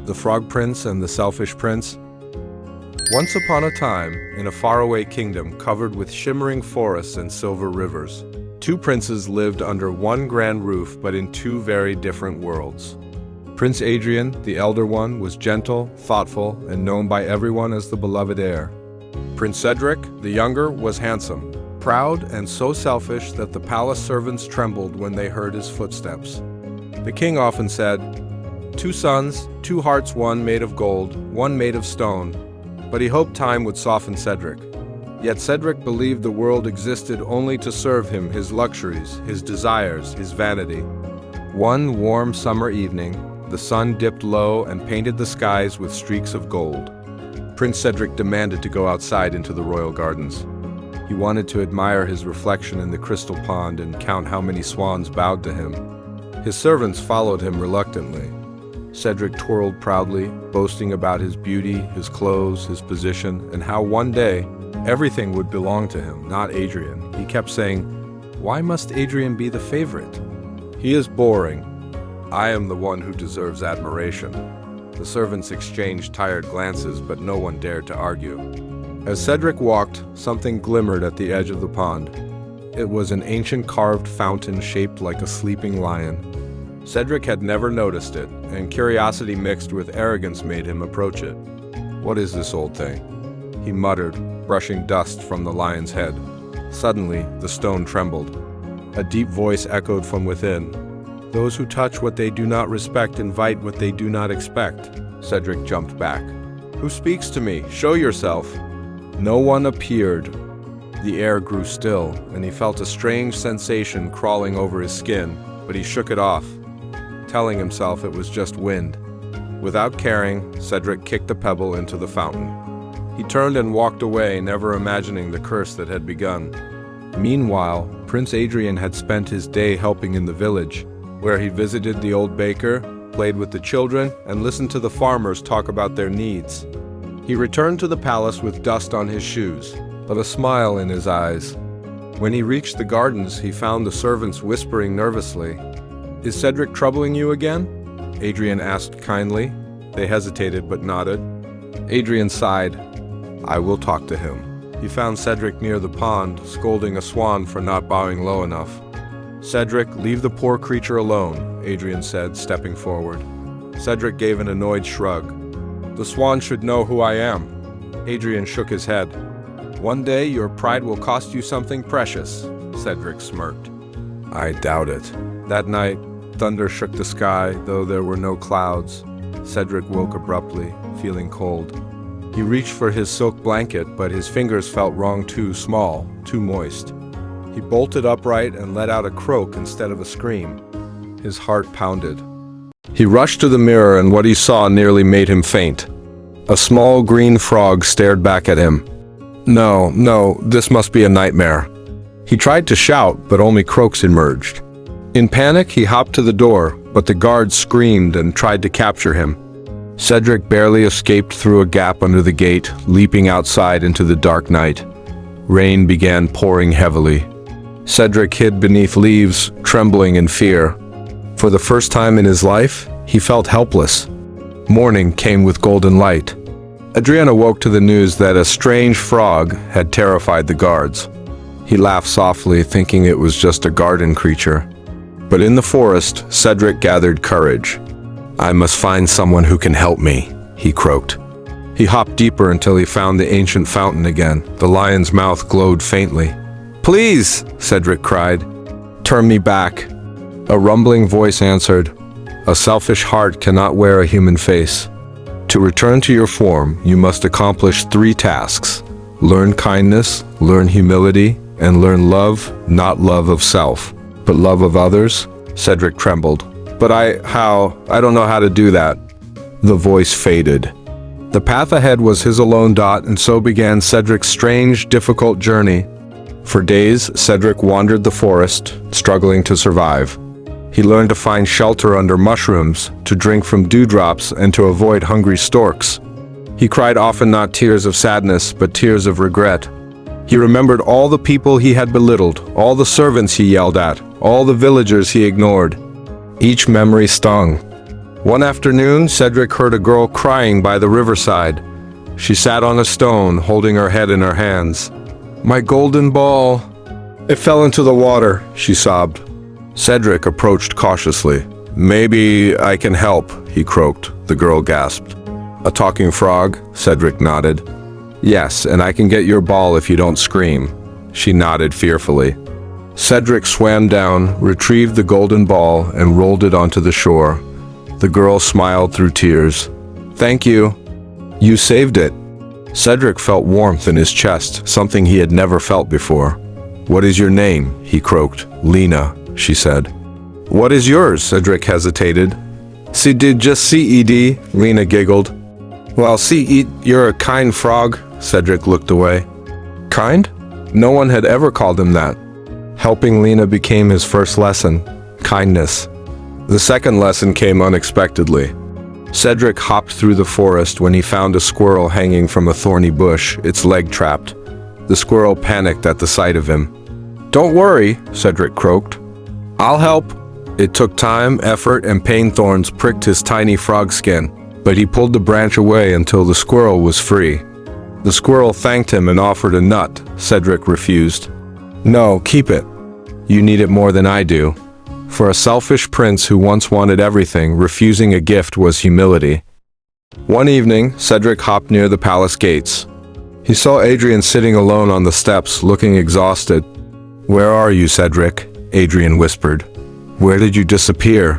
The Frog Prince and the Selfish Prince. Once upon a time, in a faraway kingdom covered with shimmering forests and silver rivers, two princes lived under one grand roof but in two very different worlds. Prince Adrian, the elder one, was gentle, thoughtful, and known by everyone as the beloved heir. Prince Cedric, the younger, was handsome, proud, and so selfish that the palace servants trembled when they heard his footsteps. The king often said, "Two sons, two hearts, one made of gold, one made of stone," but he hoped time would soften Cedric. Yet Cedric believed the world existed only to serve him, his luxuries, his desires, his vanity. One warm summer evening, the sun dipped low and painted the skies with streaks of gold. Prince Cedric demanded to go outside into the royal gardens. He wanted to admire his reflection in the crystal pond and count how many swans bowed to him. His servants followed him reluctantly. Cedric twirled proudly, boasting about his beauty, his clothes, his position, and how one day, everything would belong to him, not Adrian. He kept saying, "Why must Adrian be the favorite? He is boring. I am the one who deserves admiration." The servants exchanged tired glances, but no one dared to argue. As Cedric walked, something glimmered at the edge of the pond. It was an ancient carved fountain shaped like a sleeping lion. Cedric had never noticed it, and curiosity mixed with arrogance made him approach it. "What is this old thing?" he muttered, brushing dust from the lion's head. Suddenly, the stone trembled. A deep voice echoed from within. "Those who touch what they do not respect invite what they do not expect." Cedric jumped back. "Who speaks to me? Show yourself." No one appeared. The air grew still, and he felt a strange sensation crawling over his skin, but he shook it off, telling himself it was just wind. Without caring, Cedric kicked a pebble into the fountain. He turned and walked away, never imagining the curse that had begun. Meanwhile, Prince Adrian had spent his day helping in the village, where he visited the old baker, played with the children, and listened to the farmers talk about their needs. He returned to the palace with dust on his shoes, but a smile in his eyes. When he reached the gardens, he found the servants whispering nervously. "Is Cedric troubling you again?" Adrian asked kindly. They hesitated but nodded. Adrian sighed. "I will talk to him." He found Cedric near the pond, scolding a swan for not bowing low enough. "Cedric, leave the poor creature alone," Adrian said, stepping forward. Cedric gave an annoyed shrug. "The swan should know who I am." Adrian shook his head. "One day your pride will cost you something precious," Cedric smirked. "I doubt it." That night, thunder shook the sky, though there were no clouds. Cedric woke abruptly, feeling cold. He reached for his silk blanket, but his fingers felt wrong, too small, too moist. He bolted upright and let out a croak instead of a scream. His heart pounded. He rushed to the mirror, and what he saw nearly made him faint. A small green frog stared back at him. No, this must be a nightmare." He tried to shout, but only croaks emerged. In panic, he hopped to the door, but the guards screamed and tried to capture him. Cedric barely escaped through a gap under the gate, leaping outside into the dark night. Rain began pouring heavily. Cedric hid beneath leaves, trembling in fear. For the first time in his life, he felt helpless. Morning came with golden light. Adrian awoke to the news that a strange frog had terrified the guards. He laughed softly, thinking it was just a garden creature. But in the forest, Cedric gathered courage. "I must find someone who can help me," he croaked. He hopped deeper until he found the ancient fountain again. The lion's mouth glowed faintly. "Please," Cedric cried, "turn me back." A rumbling voice answered, "A selfish heart cannot wear a human face. To return to your form, you must accomplish 3 tasks. Learn kindness, learn humility, and learn love, not love of self, but love of others." Cedric trembled. "But I don't know how to do that." The voice faded. The path ahead was his alone dot, and so began Cedric's strange, difficult journey. For days, Cedric wandered the forest, struggling to survive. He learned to find shelter under mushrooms, to drink from dewdrops, and to avoid hungry storks. He cried often not tears of sadness, but tears of regret. He remembered all the people he had belittled, all the servants he yelled at, all the villagers he ignored. Each memory stung. One afternoon, Cedric heard a girl crying by the riverside. She sat on a stone, holding her head in her hands. "My golden ball. It fell into the water," she sobbed. Cedric approached cautiously. "Maybe I can help," he croaked. The girl gasped. "A talking frog?" Cedric nodded. "Yes, and I can get your ball if you don't scream." She nodded fearfully. Cedric swam down, retrieved the golden ball, and rolled it onto the shore. The girl smiled through tears. "Thank you. You saved it." Cedric felt warmth in his chest, something he had never felt before. "What is your name?" he croaked. "Lena," she said. "What is yours?" Cedric hesitated. Just Ced," Lena giggled. "Well, Ced, you're a kind frog." Cedric looked away. Kind? No one had ever called him that. Helping Lena became his first lesson. Kindness. The second lesson came unexpectedly. Cedric hopped through the forest when he found a squirrel hanging from a thorny bush, its leg trapped. The squirrel panicked at the sight of him. "Don't worry," Cedric croaked. "I'll help." It took time, effort, and pain. Thorns pricked his tiny frog skin, but he pulled the branch away until the squirrel was free. The squirrel thanked him and offered a nut. Cedric refused. "No, keep it. You need it more than I do." For a selfish prince who once wanted everything, refusing a gift was humility. One evening, Cedric hopped near the palace gates. He saw Adrian sitting alone on the steps, looking exhausted. "Where are you, Cedric?" Adrian whispered. "Where did you disappear?"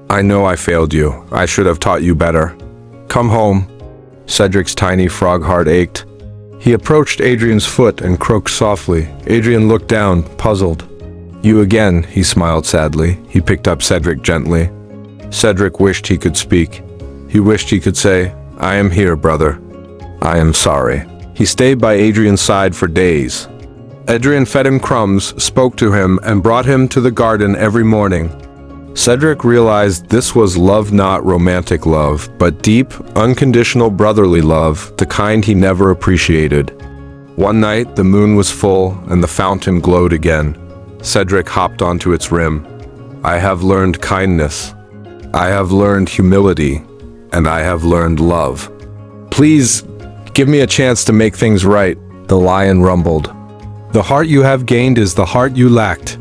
"I know I failed you. I should have taught you better. Come home." Cedric's tiny frog heart ached. He approached Adrian's foot and croaked softly. Adrian looked down, puzzled. "You again," he smiled sadly. He picked up Cedric gently. Cedric wished he could speak. He wished he could say, "I am here, brother. I am sorry." He stayed by Adrian's side for days. Adrian fed him crumbs, spoke to him, and brought him to the garden every morning. Cedric realized this was love, not romantic love, but deep, unconditional brotherly love, the kind he never appreciated. One night, the moon was full, and the fountain glowed again. Cedric hopped onto its rim. "I have learned kindness. I have learned humility. And I have learned love. Please, give me a chance to make things right," the lion rumbled. "The heart you have gained is the heart you lacked.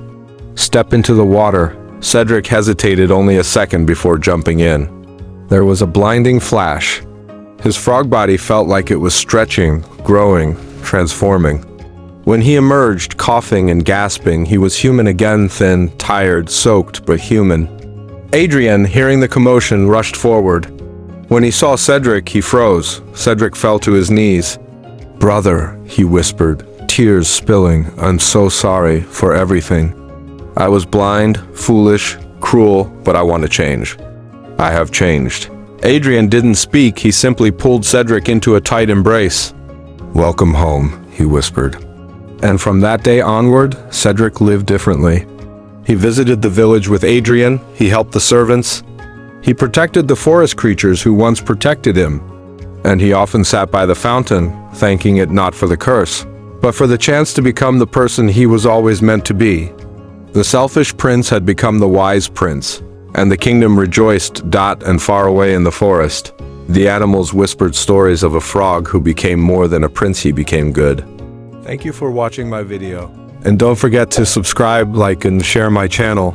Step into the water." Cedric hesitated only a second before jumping in. There was a blinding flash. His frog body felt like it was stretching, growing, transforming. When he emerged, coughing and gasping, he was human again, thin, tired, soaked, but human. Adrian, hearing the commotion, rushed forward. When he saw Cedric, he froze. Cedric fell to his knees. "Brother," he whispered, tears spilling, "I'm so sorry for everything. I was blind, foolish, cruel, but I want to change. I have changed." Adrian didn't speak, he simply pulled Cedric into a tight embrace. "Welcome home," he whispered. And from that day onward, Cedric lived differently. He visited the village with Adrian, he helped the servants, he protected the forest creatures who once protected him, and he often sat by the fountain, thanking it not for the curse, but for the chance to become the person he was always meant to be. The selfish prince had become the wise prince, and the kingdom rejoiced. And far away in the forest, the animals whispered stories of a frog who became more than a prince, he became good. Thank you for watching my video. And don't forget to subscribe, like, and share my channel.